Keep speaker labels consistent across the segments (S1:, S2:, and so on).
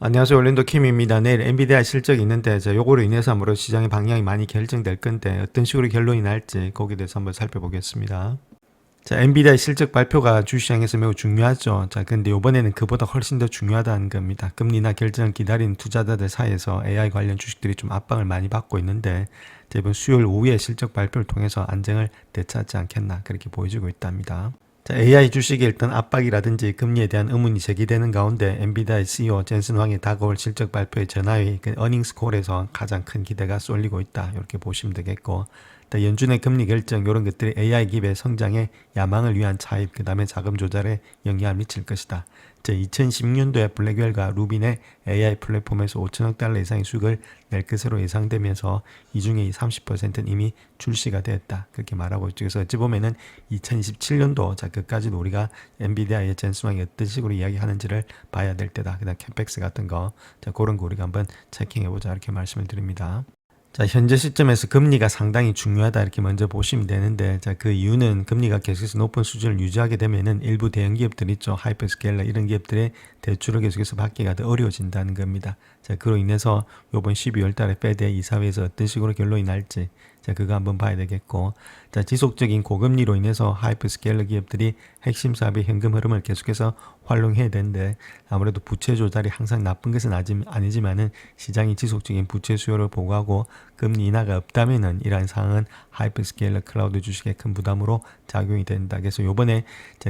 S1: 안녕하세요. 올랜도 킴입니다. 내일 엔비디아 실적이 있는데 요거로 인해서 아무래도 시장의 방향이 많이 결정될 건데 어떤 식으로 결론이 날지 거기에 대해서 한번 살펴보겠습니다. 자, 엔비디아 실적 발표가 주시장에서 매우 중요하죠. 자, 근데 이번에는 그보다 훨씬 더 중요하다는 겁니다. 금리나 결정을 기다리는 투자자들 사이에서 AI 관련 주식들이 좀 압박을 많이 받고 있는데 이번 수요일 오후에 실적 발표를 통해서 안정을 되찾지 않겠나 그렇게 보여지고 있답니다. 자, AI 주식에 일단 압박이라든지 금리에 대한 의문이 제기되는 가운데 엔비디아의 CEO 젠슨 황의 다가올 실적 발표의 전화위 어닝스 콜에서 가장 큰 기대가 쏠리고 있다. 이렇게 보시면 되겠고, 연준의 금리 결정 이런 것들이 AI 기업의 성장에 야망을 위한 차입, 그 다음에 자금 조달에 영향을 미칠 것이다. 2010년도에 블랙웰과 루빈의 AI 플랫폼에서 5천억 달러 이상의 수익을 낼 것으로 예상되면서 이 중에 30%는 이미 출시가 되었다. 그렇게 말하고 있죠. 그래서 어찌 보면은 2027년도 자 그까지도 우리가 엔비디아의 젠스왕이 어떤 식으로 이야기하는지를 봐야 될 때다. 그다음 캠팩스 같은 거, 자 그런 거 우리가 한번 체킹해보자 이렇게 말씀을 드립니다. 자, 현재 시점에서 금리가 상당히 중요하다 이렇게 먼저 보시면 되는데, 자, 그 이유는 금리가 계속해서 높은 수준을 유지하게 되면은 일부 대형 기업들 있죠. 하이퍼스케일러 이런 기업들의 대출을 계속해서 받기가 더 어려워진다는 겁니다. 자, 그로 인해서 요번 12월 달에 페드 이사회에서 어떤 식으로 결론이 날지, 자, 그거 한번 봐야 되겠고, 자, 지속적인 고금리로 인해서 하이퍼스케일러 기업들이 핵심 사업의 현금 흐름을 계속해서 활용해야 되는데, 아무래도 부채 조달이 항상 나쁜 것은 아니지만은 시장이 지속적인 부채 수요를 보고하고 금리 인하가 없다면은 이러한 상황은 하이퍼스케일러 클라우드 주식에 큰 부담으로 작용이 된다. 그래서 요번에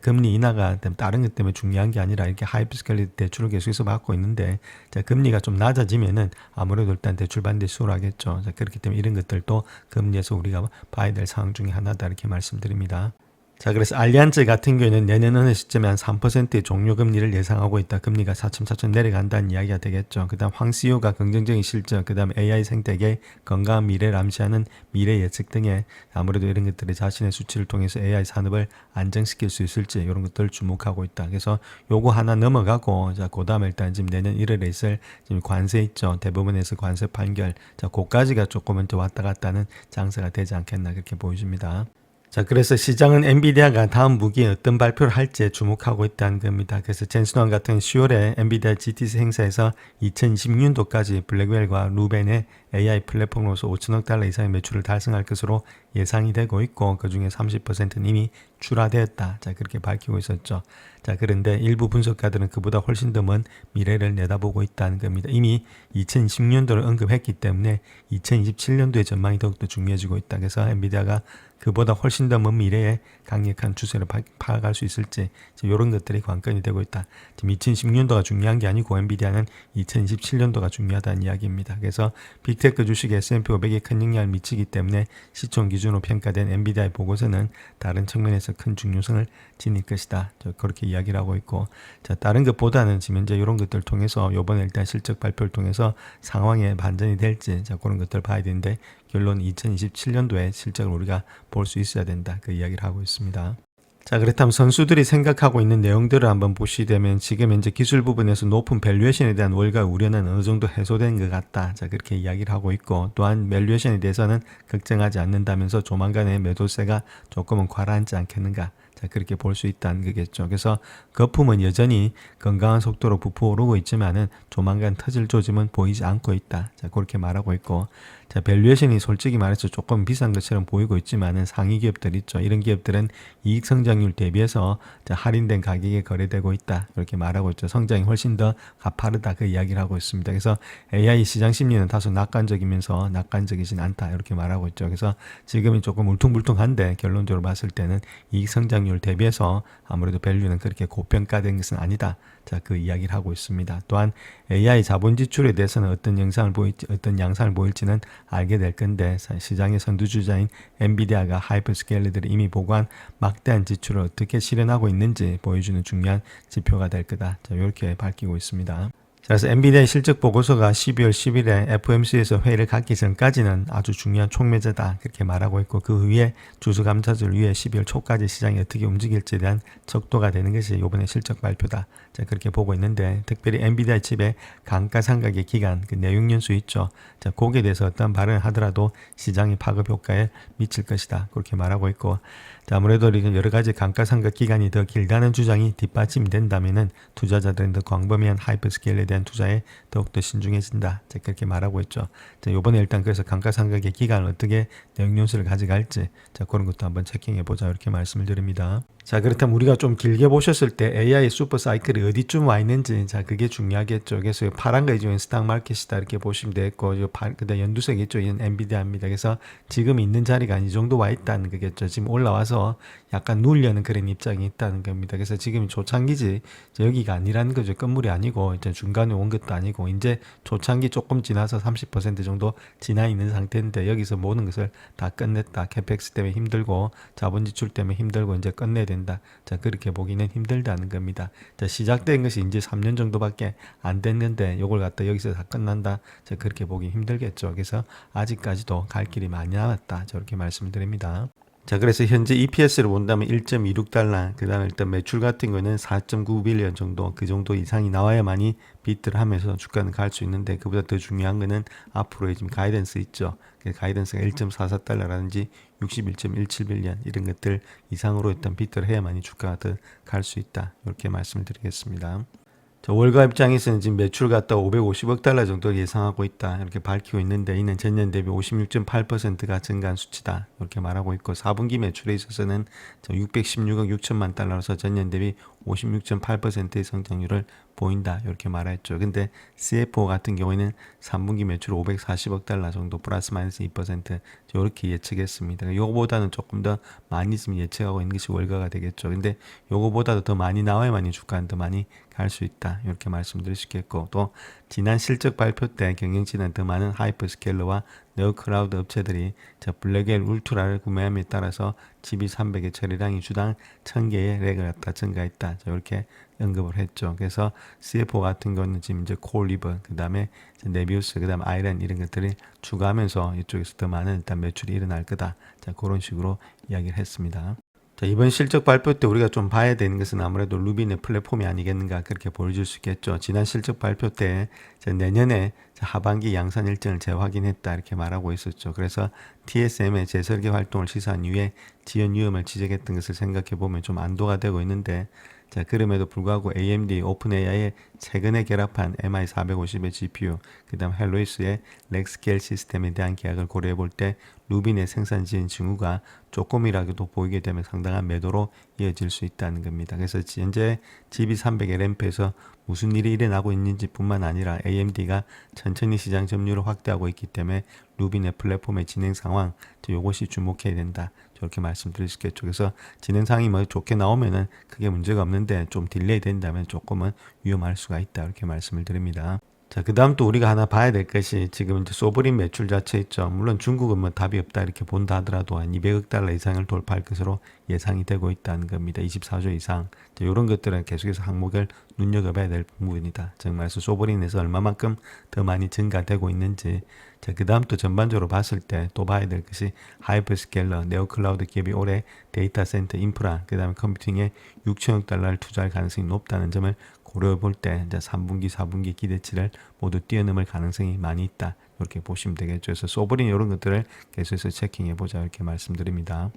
S1: 금리 인하가 다른 것 때문에 중요한 게 아니라 이렇게 하이퍼스케일러 대출을 계속해서 받고 있는데, 자, 금리가 좀 낮아지면은 아무래도 일단 대출 반대 수월하겠죠. 자, 그렇기 때문에 이런 것들도 금리에서 우리가 봐야 될 상황 중에 하나다 이렇게 말씀드립니다. 자, 그래서 알리안즈 같은 경우에는 내년 어느 시점에 한 3%의 종료 금리를 예상하고 있다. 금리가 차츰차츰 내려간다는 이야기가 되겠죠. 그 다음 황 CEO가 긍정적인 실적, 그 다음 AI 생태계, 건강한 미래를 암시하는 미래 예측 등의 아무래도 이런 것들이 자신의 수치를 통해서 AI 산업을 안정시킬 수 있을지 이런 것들을 주목하고 있다. 그래서 요거 하나 넘어가고, 자, 그 다음에 일단 지금 내년 1월에 있을 지금 관세 있죠. 대부분에서 관세 판결. 자, 그까지가 조금은 더 왔다 갔다 하는 장세가 되지 않겠나 그렇게 보여집니다. 자, 그래서 시장은 엔비디아가 다음 무기에 어떤 발표를 할지에 주목하고 있다는 겁니다. 그래서 젠슨왕 같은 10월에 엔비디아 GTC 행사에서 2020년도까지 블랙웰과 루벤의 AI 플랫폼으로서 5천억 달러 이상의 매출을 달성할 것으로 예상이 되고 있고, 그 중에 30%는 이미 출하되었다. 자, 그렇게 밝히고 있었죠. 자, 그런데 일부 분석가들은 그보다 훨씬 더 먼 미래를 내다보고 있다는 겁니다. 이미 2010년도를 언급했기 때문에 2027년도의 전망이 더욱더 중요해지고 있다. 그래서 엔비디아가 그보다 훨씬 더 먼 미래에 강력한 추세를 파악할 수 있을지 이런 것들이 관건이 되고 있다. 지금 2010년도가 중요한 게 아니고 엔비디아는 2027년도가 중요하다는 이야기입니다. 그래서 빅테크 주식 S&P 500에 큰 영향을 미치기 때문에 시총 기준으로 평가된 엔비디아의 보고서는 다른 측면에서 큰 중요성을 지닐 것이다. 그렇게 이야기를 하고 있고, 자, 다른 것보다는 지금 현재 이런 것들을 통해서 이번에 일단 실적 발표를 통해서 상황에 반전이 될지 자, 그런 것들을 봐야 되는데, 결론 2027년도에 실적을 우리가 볼 수 있어야 된다. 그 이야기를 하고 있습니다. 자, 그렇다면 선수들이 생각하고 있는 내용들을 한번 보시게 되면 지금 현재 기술 부분에서 높은 밸류에이션에 대한 월가 우려는 어느 정도 해소된 것 같다. 자, 그렇게 이야기를 하고 있고, 또한 밸류에이션에 대해서는 걱정하지 않는다면서 조만간에 매도세가 조금은 가라앉지 않겠는가. 자, 그렇게 볼 수 있다는 거겠죠. 그래서 거품은 여전히 건강한 속도로 부풀어오르고 있지만은 조만간 터질 조짐은 보이지 않고 있다. 자, 그렇게 말하고 있고, 자, 밸류에이션이 솔직히 말해서 조금 비싼 것처럼 보이고 있지만은 상위 기업들 있죠. 이런 기업들은 이익 성장률 대비해서 자, 할인된 가격에 거래되고 있다. 이렇게 말하고 있죠. 성장이 훨씬 더 가파르다. 그 이야기를 하고 있습니다. 그래서 AI 시장 심리는 다소 낙관적이면서 낙관적이진 않다. 이렇게 말하고 있죠. 그래서 지금이 조금 울퉁불퉁한데 결론적으로 봤을 때는 이익 성장률 대비해서 아무래도 밸류는 그렇게 고평가된 것은 아니다. 자, 그 이야기를 하고 있습니다. 또한 AI 자본 지출에 대해서는 어떤 양상을 보일지는 알게 될 건데, 시장의 선두주자인 엔비디아가 하이퍼스케일러들이 이미 보고한 막대한 지출을 어떻게 실현하고 있는지 보여주는 중요한 지표가 될 거다. 자, 이렇게 밝히고 있습니다. 그래서 엔비디아의 실적 보고서가 12월 10일에 FOMC에서 회의를 갖기 전까지는 아주 중요한 촉매제다 그렇게 말하고 있고, 그 후에 주수감사절 위에 12월 초까지 시장이 어떻게 움직일지에 대한 척도가 되는 것이 이번에 실적 발표다. 자, 그렇게 보고 있는데, 특별히 엔비디아 칩의 감가상각의 기간, 그 내용연수 있죠. 자, 거기에 대해서 어떤 발언을 하더라도 시장의 파급 효과에 미칠 것이다 그렇게 말하고 있고, 아무래도 여러 가지 감가상각 기간이 더 길다는 주장이 뒷받침된다면은 투자자들은 더 광범위한 하이퍼스케일에 대한 투자에 더욱더 신중해진다. 그렇게 말하고 있죠. 이번에 일단 그래서 감가상각의 기간을 어떻게 내용연수를 가져갈지 그런 것도 한번 체킹해 보자 이렇게 말씀을 드립니다. 자, 그렇다면 우리가 좀 길게 보셨을 때 AI 슈퍼 사이클이 어디쯤 와 있는지 그게 중요하겠죠. 그래서 파란 거 이제 스탁 마켓이다 이렇게 보시면 되겠고 그다음 연두색 있죠. 이건 엔비디아입니다. 그래서 지금 있는 자리가 이 정도 와 있다는 거겠죠. 지금 올라와서 약간 누르려는 그런 입장이 있다는 겁니다. 그래서 지금 초창기지 여기가 아니라는 거죠. 건물이 아니고 이제 중간에 온 것도 아니고 이제 초창기 조금 지나서 30% 정도 지나 있는 상태인데 여기서 모든 것을 다 끝냈다. 캐펙스 때문에 힘들고 자본 지출 때문에 힘들고 이제 끝내야 된다. 그렇게 보기는 힘들다는 겁니다. 시작된 것이 이제 3년 정도밖에 안 됐는데 요걸 갖다 여기서 다 끝난다. 그렇게 보기 힘들겠죠. 그래서 아직까지도 갈 길이 많이 남았다. 저렇게 말씀을 드립니다. 그래서 현재 EPS를 본다면 1.26달러, 그 다음에 일단 매출 같은 거는 4.9빌리언 정도, 그 정도 이상이 나와야만이 비트를 하면서 주가는 갈 수 있는데, 그보다 더 중요한 거는 앞으로의 지금 가이던스 있죠. 그 가이던스가 1.44달러라든지 61.17빌리언 이런 것들 이상으로 일단 비트를 해야만이 주가가 더 갈 수 있다. 이렇게 말씀을 드리겠습니다. 월가 입장에서는 지금 매출 갖다 550억 달러 정도 예상하고 있다. 이렇게 밝히고 있는데 이는 전년 대비 56.8%가 증가한 수치다. 이렇게 말하고 있고 4분기 매출에 있어서는 616억 6천만 달러로서 전년 대비 56.8%의 성장률을 보인다. 이렇게 말했죠. 근데 CFO 같은 경우에는 3분기 매출 540억 달러 정도 플러스 마이너스 2% 이렇게 예측했습니다. 요거보다는 조금 더 많이 지금 예측하고 있는 것이 월가가 되겠죠. 근데 요거보다도 더 많이 나와야만이 주가는 더 많이 갈 수 있다. 이렇게 말씀드릴 수 있겠고 또 지난 실적 발표 때 경영진은 더 많은 하이퍼스케일러와 네오클라우드 업체들이 블랙엘 울트라를 구매함에 따라서 GB300의 처리량이 주당 1000개의 렉을 갖다 증가했다. 이렇게 언급을 했죠. 그래서 CFO 같은 거는 지금 이제 콜리버, 그 다음에 네비우스, 그 다음에 아이랜 이런 것들이 추가하면서 이쪽에서 더 많은 일단 매출이 일어날 거다. 그런 식으로 이야기를 했습니다. 이번 실적 발표 때 우리가 좀 봐야 되는 것은 아무래도 루빈의 플랫폼이 아니겠는가 그렇게 보여줄 수 있겠죠. 지난 실적 발표 때 내년에 하반기 양산 일정을 재확인했다 이렇게 말하고 있었죠. 그래서 TSM의 재설계 활동을 시사한 이후에 지연 위험을 지적했던 것을 생각해 보면 좀 안도가 되고 있는데 그럼에도 불구하고 AMD, 오픈AI의 최근에 결합한 MI450의 GPU, 그 다음 헬로이스의 렉스케일 시스템에 대한 계약을 고려해 볼 때 루빈의 생산 지연 징후가 조금이라도 보이게 되면 상당한 매도로 이어질 수 있다는 겁니다. 그래서 현재 GB300의 램프에서 무슨 일이 일어나고 있는지 뿐만 아니라 AMD가 천천히 시장 점유율을 확대하고 있기 때문에 루빈의 플랫폼의 진행 상황, 이것이 주목해야 된다. 저렇게 말씀드릴 수 있겠죠. 그래서 진행 상황이 뭐 좋게 나오면은 크게 문제가 없는데 좀 딜레이 된다면 조금은 위험할 수가 있다. 이렇게 말씀을 드립니다. 그 다음 또 우리가 하나 봐야 될 것이 지금 이제 소브린 매출 자체 있죠. 물론 중국은 뭐 답이 없다 이렇게 본다 하더라도 한 200억 달러 이상을 돌파할 것으로 예상이 되고 있다는 겁니다. 24조 이상. 이런 것들은 계속해서 항목을 눈여겨봐야 될 부분이다. 즉 말해서 소브린에서 얼마만큼 더 많이 증가되고 있는지. 그 다음 또 전반적으로 봤을 때 또 봐야 될 것이 하이퍼스케일러, 네오클라우드 기업이 올해 데이터 센터 인프라, 그 다음에 컴퓨팅에 6천억 달러를 투자할 가능성이 높다는 점을 고려해 볼 때 이제 3분기, 4분기 기대치를 모두 뛰어넘을 가능성이 많이 있다. 이렇게 보시면 되겠죠. 그래서 소브린 이런 것들을 계속해서 체킹해 보자 이렇게 말씀드립니다.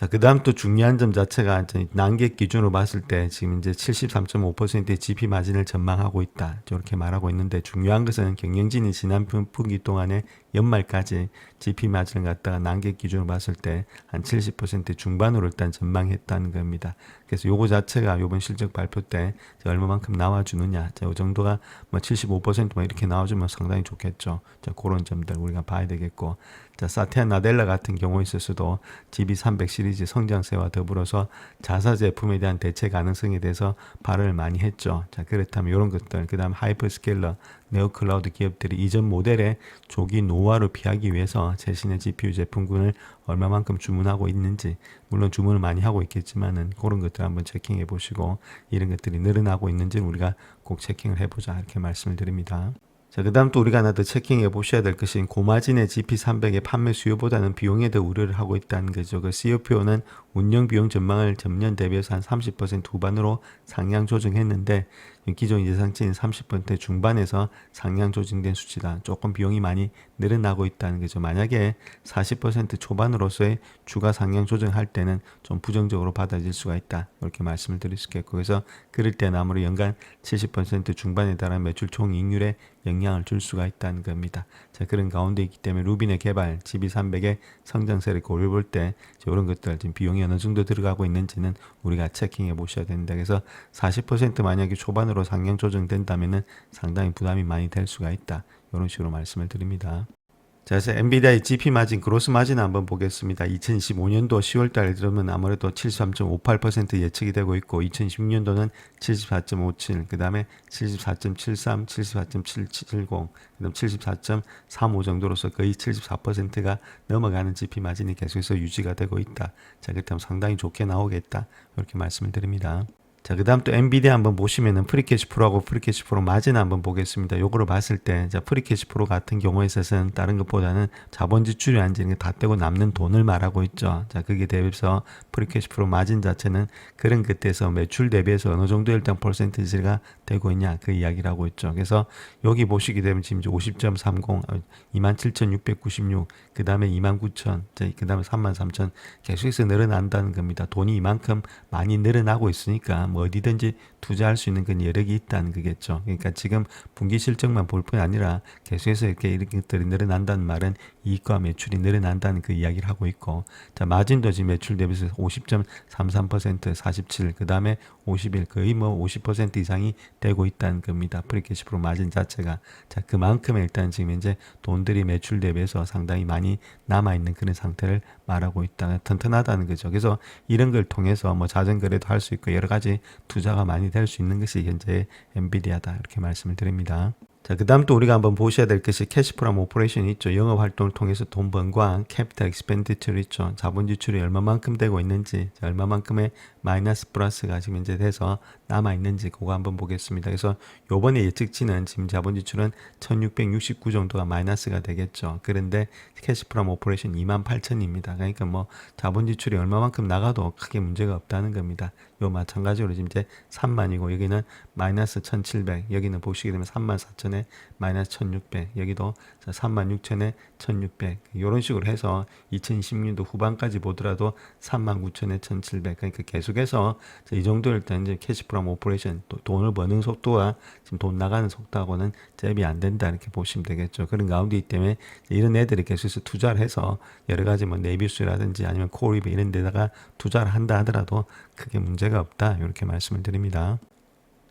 S1: 그 다음 또 중요한 점 자체가 난객 기준으로 봤을 때 지금 이제 73.5%의 GP 마진을 전망하고 있다. 이렇게 말하고 있는데 중요한 것은 경영진이 지난 분기 동안에 연말까지 GP 마진을 갖다가 난객 기준으로 봤을 때 한 70% 중반으로 일단 전망했다는 겁니다. 그래서 요거 자체가 요번 실적 발표 때 얼마만큼 나와주느냐. 이 정도가 뭐 75% 이렇게 나와주면 상당히 좋겠죠. 그런 점들 우리가 봐야 되겠고. 사티아 나델라 같은 경우에 있어서도 GB300 시리즈 성장세와 더불어서 자사 제품에 대한 대체 가능성에 대해서 발언을 많이 했죠. 그렇다면 이런 것들, 그 다음 하이퍼스케일러, 네오클라우드 기업들이 이전 모델의 조기 노후화를 피하기 위해서 최신의 GPU 제품군을 얼마만큼 주문하고 있는지, 물론 주문을 많이 하고 있겠지만은 그런 것들 한번 체킹해 보시고 이런 것들이 늘어나고 있는지를 우리가 꼭 체킹을 해보자 이렇게 말씀을 드립니다. 그 다음 또 우리가 하나 더 체킹해 보셔야 될 것인 고마진의 GP300의 판매 수요보다는 비용에 더 우려를 하고 있다는 거죠. 그 COPO는 운영 비용 전망을 전년 대비해서 한 30% 후반으로 상향 조정했는데 기존 예상치는 30% 중반에서 상향 조정된 수치다. 조금 비용이 많이 늘어나고 있다는 거죠. 만약에 40% 초반으로서의 주가 상향 조정할 때는 좀 부정적으로 받아들일 수가 있다. 이렇게 말씀을 드릴 수 있겠고, 그래서 그럴 때는 아무래도 연간 70% 중반에 달한 매출 총이익률에 영향을 줄 수가 있다는 겁니다. 자, 그런 가운데 있기 때문에 루빈의 개발, GB300의 성장세를 고려볼 때 이런 것들 지금 비용이 어느 정도 들어가고 있는지는 우리가 체킹해 보셔야 된다. 그래서 40% 만약에 초반으로 상향 조정된다면은 상당히 부담이 많이 될 수가 있다. 이런 식으로 말씀을 드립니다. 자, 그래서 엔비디아의 GP 마진, 그로스 마진 한번 보겠습니다. 2025년도 10월 달에 들으면 아무래도 73.58% 예측이 되고 있고, 2016년도는 74.57, 그 다음에 74.73, 74.770, 그 다음 74.35 정도로서 거의 74%가 넘어가는 GP 마진이 계속해서 유지가 되고 있다. 자, 그렇다면 상당히 좋게 나오겠다. 이렇게 말씀을 드립니다. 자, 그 다음 또 엔비디아 한번 보시면은 프리캐시 프로하고 프리캐시 프로 마진 한번 보겠습니다. 요거를 봤을 때, 자, 프리캐시 프로 같은 경우에 있어서는 다른 것보다는 자본 지출이 앉은 다 떼고 남는 돈을 말하고 있죠. 자, 그게 대비해서 프리캐시 프로 마진 자체는 그런 그때에서 매출 대비해서 어느 정도 일단 퍼센티지가 되고 있냐, 그 이야기를 하고 있죠. 그래서 여기 보시게 되면 지금 이제 50.30, 27,696, 그 다음에 29,000, 그 다음에 33,000 계속해서 늘어난다는 겁니다. 돈이 이만큼 많이 늘어나고 있으니까 뭐 어디든지 투자할 수 있는 그 여력이 있다는 거겠죠. 그러니까 지금 분기 실적만 볼 뿐 아니라 계속해서 이런 것들이 늘어난다는 말은 이익과 매출이 늘어난다는 그 이야기를 하고 있고, 자, 마진도 지금 매출 대비해서 50.33%, 47, 그 다음에 51, 거의 뭐 50% 이상이 되고 있다는 겁니다. 프리캐시 프로 마진 자체가. 자, 그만큼 일단 지금 이제 돈들이 매출 대비해서 상당히 많이 남아있는 그런 상태를 말하고 있다. 튼튼하다는 거죠. 그래서 이런 걸 통해서 뭐 자전거래도 할 수 있고 여러 가지 투자가 많이 될 수 있는 것이 현재 엔비디아다. 이렇게 말씀을 드립니다. 자, 그 다음 또 우리가 한번 보셔야 될 것이 캐시프로 오퍼레이션이 있죠. 영업 활동을 통해서 돈 번과 캐피탈 익스펜디처를 있죠. 자본 지출이 얼마만큼 되고 있는지, 자, 얼마만큼의 마이너스 플러스가 지금 이제 돼서 남아 있는지 그거 한번 보겠습니다. 그래서 요번에 예측치는 지금 자본 지출은 1669 정도가 마이너스가 되겠죠. 그런데 캐시프로 오퍼레이션 28,000입니다. 그러니까 뭐 자본 지출이 얼마만큼 나가도 크게 문제가 없다는 겁니다. 요 마찬가지로 지금 이제 3만이고 여기는 마이너스 1700, 여기는 보시게 되면 34,000에 마이너스 1600, 여기도 36,000에 1600, 이런 식으로 해서 2020년도 후반까지 보더라도 39,000에 1700, 그러니까 계속해서 이 정도 일단 이제 캐시프로 오퍼레이션, 돈을 버는 속도와 지금 돈 나가는 속도하고는 잽이 안 된다 이렇게 보시면 되겠죠. 그런 가운데이기 때문에 이런 애들이 계속해서 투자를 해서 여러 가지 뭐 네비스라든지 아니면 코리브 이런 데다가 투자를 한다 하더라도 크게 문제가 없다 이렇게 말씀을 드립니다.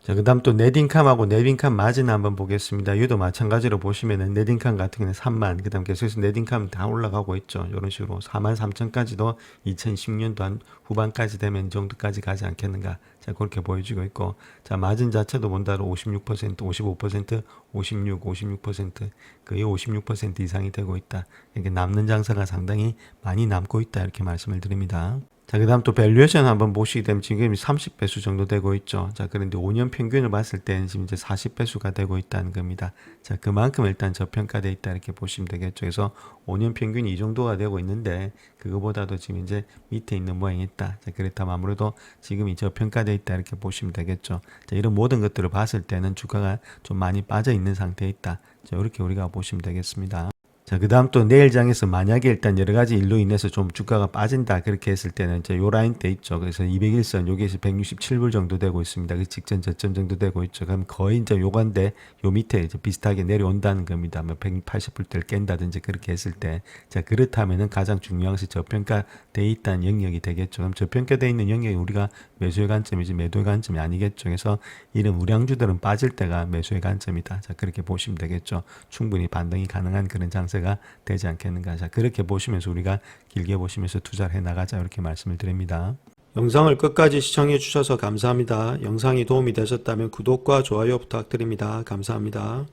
S1: 자, 그 다음 또 넷인컴하고 넷인컴 마진 한번 보겠습니다. 이도 마찬가지로 보시면은 넷인컴 같은 경우는 3만, 그 다음 계속해서 넷인컴 다 올라가고 있죠. 이런 식으로 43,000까지도 2010년도 한 후반까지 되면 이 정도까지 가지 않겠는가. 자, 그렇게 보여지고 있고, 자, 마진 자체도 본다로 56%, 55%, 56, 56%, 거의 56% 이상이 되고 있다. 이렇게 남는 장사가 상당히 많이 남고 있다. 이렇게 말씀을 드립니다. 자, 그 다음 또 밸류에이션 한번 보시게 되면 지금 30배수 정도 되고 있죠. 자, 그런데 5년 평균을 봤을 때는 지금 이제 40배수가 되고 있다는 겁니다. 자, 그만큼 일단 저평가되어 있다 이렇게 보시면 되겠죠. 그래서 5년 평균이 이 정도가 되고 있는데 그거보다도 지금 이제 밑에 있는 모양이 있다. 자, 그렇다면 아무래도 지금이 저평가되어 있다 이렇게 보시면 되겠죠. 자, 이런 모든 것들을 봤을 때는 주가가 좀 많이 빠져 있는 상태에 있다. 자, 이렇게 우리가 보시면 되겠습니다. 자, 그 다음 또 내일장에서 만약에 일단 여러 가지 일로 인해서 좀 주가가 빠진다 그렇게 했을 때는 이제 요 라인 때 있죠. 그래서 201선 여기에서 167불 정도 되고 있습니다. 그 직전 저점 정도 되고 있죠. 그럼 거의 이제 요건데 요 밑에 이제 비슷하게 내려온다는 겁니다. 뭐 180불대를 깬다든지 그렇게 했을 때, 자, 그렇다면은 가장 중요한 것이 저평가돼 있다는 영역이 되겠죠. 그럼 저평가돼 있는 영역이 우리가 매수의 관점이지 매도의 관점이 아니겠죠. 그래서 이런 우량주들은 빠질 때가 매수의 관점이다. 자, 그렇게 보시면 되겠죠. 충분히 반등이 가능한 그런 장세가 되지 않겠는가. 자, 그렇게 보시면서 우리가 길게 보시면서 투자를 해 나가자 이렇게 말씀을 드립니다. 영상을 끝까지 시청해 주셔서 감사합니다. 영상이 도움이 되셨다면 구독과 좋아요 부탁드립니다. 감사합니다.